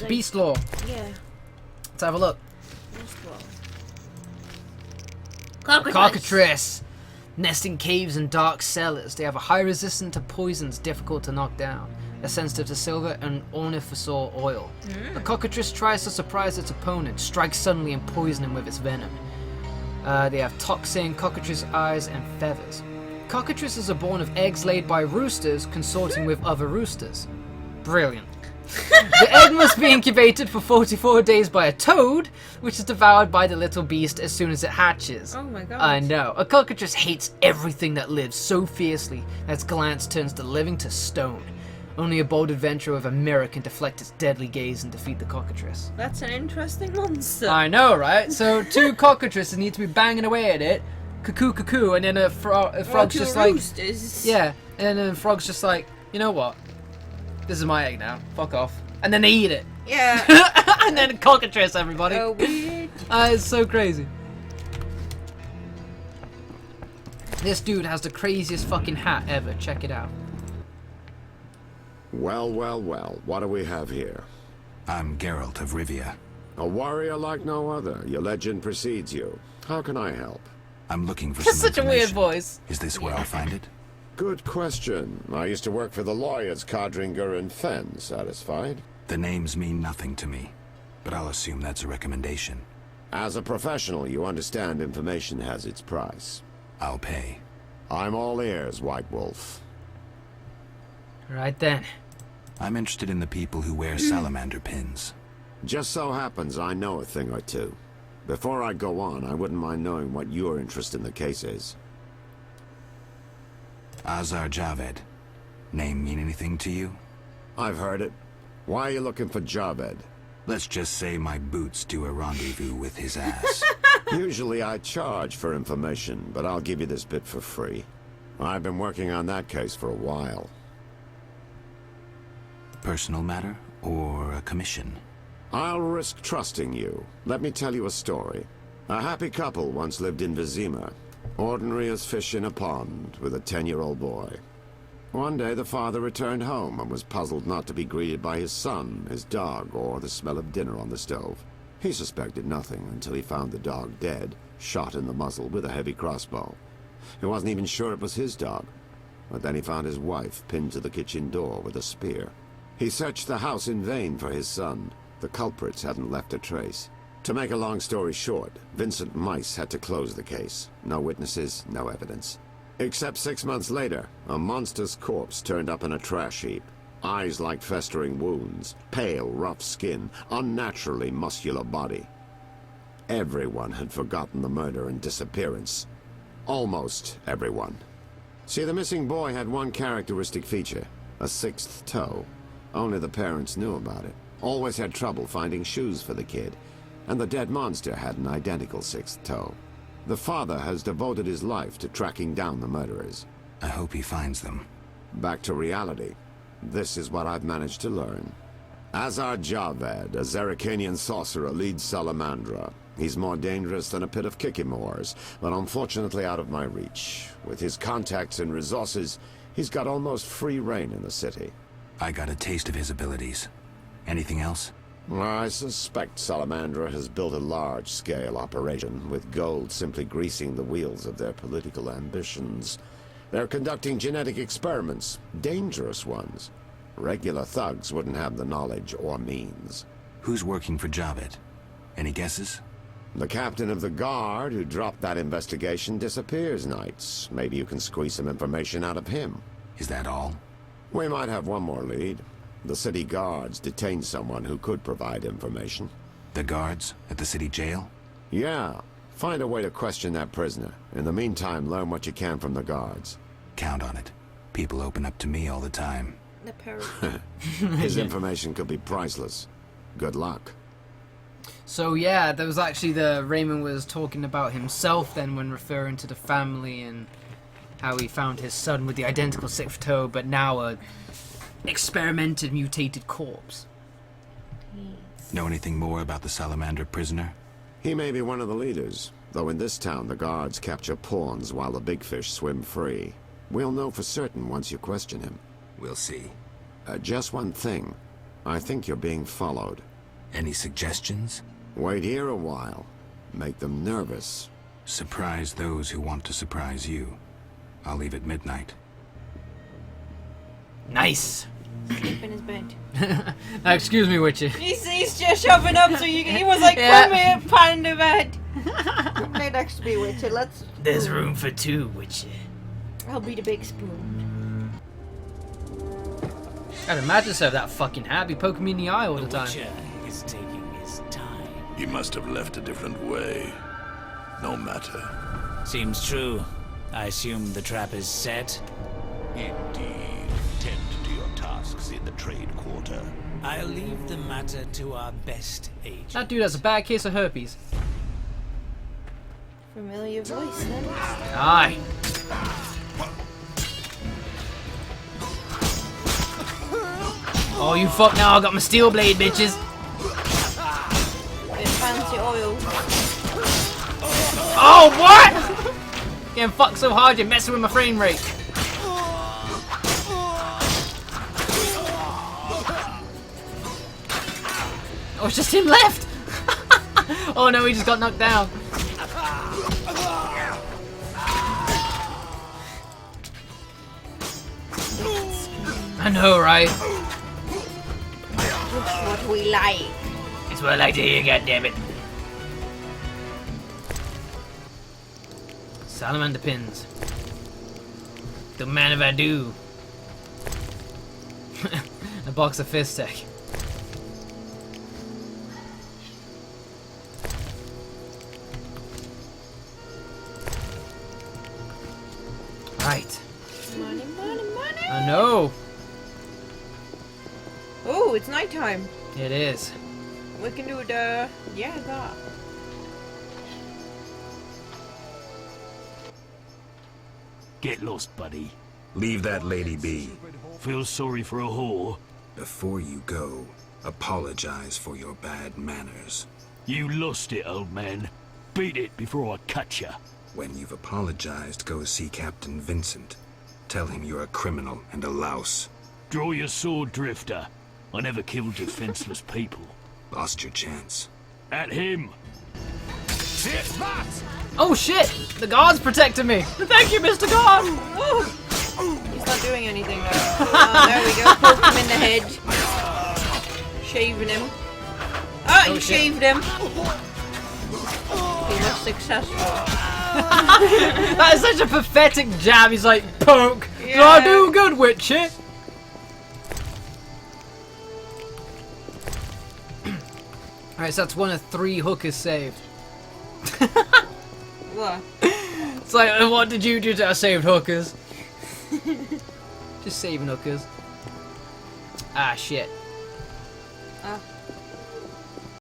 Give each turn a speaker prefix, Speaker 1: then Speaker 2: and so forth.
Speaker 1: Beast Law.
Speaker 2: Yeah.
Speaker 1: Let's have a look.
Speaker 2: Beast Law.
Speaker 1: Cockatrice. Nest in caves and dark cellars. They have a high resistance to poisons difficult to knock down. They're sensitive to silver and ornithosor oil. The cockatrice tries to surprise its opponent, strikes suddenly and poison him with its venom. They have toxin, cockatrice eyes, and feathers. Cockatrices are born of eggs laid by roosters consorting with other roosters. Brilliant. The egg must be incubated for 44 days by a toad, which is devoured by the little beast as soon as it hatches.
Speaker 2: Oh my god.
Speaker 1: I know. A cockatrice hates everything that lives so fiercely that its glance turns the living to stone. Only a bold adventurer with a mirror can deflect its deadly gaze and defeat the cockatrice.
Speaker 2: That's an interesting monster.
Speaker 1: I know, right? So 2 cockatrices need to be banging away at it. Cuckoo, cuckoo, and then a frog's just like...
Speaker 2: roosters.
Speaker 1: Yeah, and then the frog's just like, you know what? This is my egg now. Fuck off. And then they eat it.
Speaker 2: Yeah.
Speaker 1: And then a cockatrice, everybody.
Speaker 2: Oh, weird.
Speaker 1: It's so crazy. This dude has the craziest fucking hat ever. Check it out.
Speaker 3: Well, well, well. What do we have here?
Speaker 4: I'm Geralt of Rivia.
Speaker 3: A warrior like no other. Your legend precedes you. How can I help?
Speaker 4: I'm looking for
Speaker 1: That's
Speaker 4: some
Speaker 1: such a weird
Speaker 4: information.
Speaker 1: voice.
Speaker 4: Is this where I'll find it?
Speaker 3: Good question. I used to work for the lawyers Codringer and Fenn. Satisfied?
Speaker 4: The names mean nothing to me, but I'll assume that's a recommendation.
Speaker 3: As a professional, you understand information has its price.
Speaker 4: I'll pay.
Speaker 3: I'm all ears, White Wolf.
Speaker 1: Right then.
Speaker 4: I'm interested in the people who wear salamander pins.
Speaker 3: Just so happens I know a thing or two. Before I go on, I wouldn't mind knowing what your interest in the case is.
Speaker 4: Azar Javed. Name mean anything to you?
Speaker 3: I've heard it. Why are you looking for Javed?
Speaker 4: Let's just say my boots do a rendezvous with his ass.
Speaker 3: Usually I charge for information, but I'll give you this bit for free. I've been working on that case for a while.
Speaker 4: Personal matter or a commission?
Speaker 3: I'll risk trusting you. Let me tell you a story. A happy couple once lived in Vizima. Ordinary as fish in a pond, with a 10-year-old boy. One day the father returned home and was puzzled not to be greeted by his son, his dog, or the smell of dinner on the stove. He suspected nothing until he found the dog dead, shot in the muzzle with a heavy crossbow. He wasn't even sure it was his dog. But then he found his wife pinned to the kitchen door with a spear. He searched the house in vain for his son. The culprits hadn't left a trace. To make a long story short, Vincent Mice had to close the case. No witnesses, no evidence. Except 6 months later, a monster's corpse turned up in a trash heap. Eyes like festering wounds, pale, rough skin, unnaturally muscular body. Everyone had forgotten the murder and disappearance. Almost everyone. See, the missing boy had one characteristic feature, a 6th toe. Only the parents knew about it. Always had trouble finding shoes for the kid. And the dead monster had an identical 6th toe. The father has devoted his life to tracking down the murderers.
Speaker 4: I hope he finds them.
Speaker 3: Back to reality. This is what I've managed to learn. Azar Javed, a Zerrikanian sorcerer, leads Salamandra. He's more dangerous than a pit of Kikimors, but unfortunately out of my reach. With his contacts and resources, he's got almost free reign in the city.
Speaker 4: I got a taste of his abilities. Anything else?
Speaker 3: I suspect Salamandra has built a large-scale operation, with gold simply greasing the wheels of their political ambitions. They're conducting genetic experiments, dangerous ones. Regular thugs wouldn't have the knowledge or means.
Speaker 4: Who's working for Javed? Any guesses?
Speaker 3: The captain of the guard who dropped that investigation disappears nights. Maybe you can squeeze some information out of him.
Speaker 4: Is that all?
Speaker 3: We might have one more lead. The city guards detained someone who could provide information.
Speaker 4: The guards at the city jail?
Speaker 3: Yeah. Find a way to question that prisoner. In the meantime, learn what you can from the guards.
Speaker 4: Count on it. People open up to me all the time.
Speaker 2: The parrot.
Speaker 3: His information could be priceless. Good luck.
Speaker 1: So yeah, there was actually Raymond was talking about himself then when referring to the family and how he found his son with the identical 6th toe, but now a experimented mutated corpse.
Speaker 4: Know anything more about the salamander prisoner?
Speaker 3: He may be one of the leaders, though in this town the guards capture pawns while the big fish swim free. We'll know for certain once you question him.
Speaker 4: We'll see.
Speaker 3: Just one thing. I think you're being followed.
Speaker 4: Any suggestions?
Speaker 3: Wait here a while. Make them nervous.
Speaker 4: Surprise those who want to surprise you. I'll leave at midnight.
Speaker 1: Nice.
Speaker 2: Sleep in his bed.
Speaker 1: Excuse me, Witcher.
Speaker 2: He's just shoving up so he was like,
Speaker 1: Yeah.
Speaker 2: come here, pan in the bed. Right next to me, Witcher. Let's.
Speaker 1: There's room for two, Witcher.
Speaker 2: I'll be the big spoon.
Speaker 1: I'd imagine so, that fucking hat be poking me in the eye all the time.
Speaker 5: Witcher is taking his time.
Speaker 6: He must have left a different way. No matter.
Speaker 5: Seems true. I assume the trap is set.
Speaker 6: Indeed. Tend to your tasks in the trade quarter.
Speaker 5: I'll leave the matter to our best agent.
Speaker 1: That dude has a bad case of herpes.
Speaker 2: Familiar voice, then.
Speaker 1: Aye. Oh, you fuck now, I got my steel blade, bitches.
Speaker 2: Bit fancy oil.
Speaker 1: Oh, what? Getting fucked so hard, you're messing with my frame rate. Oh, it's just him left. Oh no, he just got knocked down. I know, right?
Speaker 2: Just what we like.
Speaker 1: It's what I like to hear, goddammit. Salamander pins. The man of ado. A box of fist tech. Right.
Speaker 2: Money, money, money.
Speaker 1: I know.
Speaker 2: Oh, it's nighttime.
Speaker 1: It is.
Speaker 2: We can do the. Yeah, that.
Speaker 5: Get lost, buddy.
Speaker 4: Leave that lady be.
Speaker 5: Feel sorry for a whore?
Speaker 4: Before you go, apologize for your bad manners.
Speaker 5: You lost it, old man. Beat it before I cut ya.
Speaker 4: When you've apologized, go see Captain Vincent. Tell him you're a criminal and a louse.
Speaker 5: Draw your sword, Drifter. I never killed defenseless people.
Speaker 4: Lost your chance.
Speaker 5: At him!
Speaker 1: Oh shit! The guard's protecting me! Thank you, Mr. Guard!
Speaker 2: He's not doing anything though. Oh, there we go. Poke him in the head. Shaving him. Oh, he
Speaker 1: shit.
Speaker 2: shaved him. He was successful.
Speaker 1: That is such a pathetic jab. He's like, poke! Did I
Speaker 2: Yeah.
Speaker 1: do good, Witcher? Alright, so that's one of 3 hookers saved.
Speaker 2: What?
Speaker 1: It's like, what did you do to I saved hookers? Just saving hookers. Ah, shit.
Speaker 2: Ah.